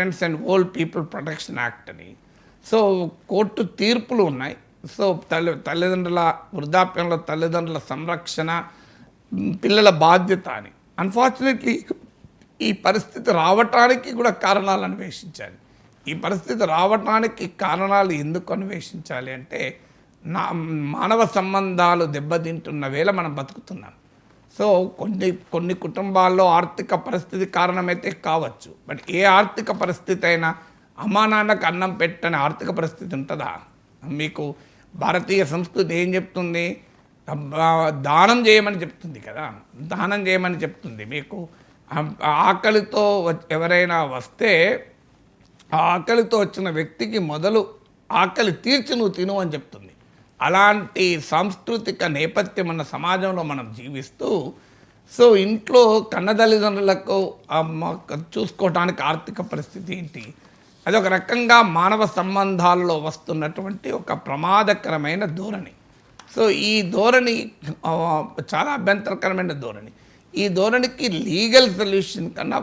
And old people protection act అని. So court తీర్పులు ఉన్నాయి. సో తల్లిదండ్రుల వృద్ధాప్యంలో తల్లిదండ్రుల సంరక్షణ, పిల్లల బాధ్యత అని. అన్ఫార్చునేట్లీ ఈ పరిస్థితి రావటానికి కూడా కారణాలు అన్వేషించాలి. ఈ పరిస్థితి రావటానికి కారణాలు ఎందుకు అన్వేషించాలి అంటే, మానవ సంబంధాలు దెబ్బతింటున్న వేళ మనం బతుకుతున్నాం. సో కొన్ని కుటుంబాల్లో ఆర్థిక పరిస్థితి కారణమైతే కావచ్చు. బట్ ఏ ఆర్థిక పరిస్థితి అయినా అమ్మా నాన్నకు అన్నం పెట్టని ఆర్థిక పరిస్థితి ఉంటుందా? మీకు భారతీయ సంస్కృతి ఏం చెప్తుంది? దానం చేయమని చెప్తుంది కదా, దానం చేయమని చెప్తుంది. మీకు ఆకలితో ఎవరైనా వస్తే ఆ ఆకలితో వచ్చిన వ్యక్తికి మొదలు ఆకలి తీర్చి నువ్వు తిను అని చెప్తుంది. అలాంటి సాంస్కృతిక నేపథ్యం ఉన్న సమాజంలో మనం జీవిస్తూ, సో ఇంట్లో కన్నతల్లిదండ్రులకు చూసుకోవడానికి ఆర్థిక పరిస్థితి ఏంటి? అది ఒక రకంగా మానవ సంబంధాల్లో వస్తున్నటువంటి ఒక ప్రమాదకరమైన ధోరణి. సో ఈ ధోరణి చాలా అభ్యంతరకరమైన ధోరణి. ఈ ధోరణికి లీగల్ సొల్యూషన్ కన్నా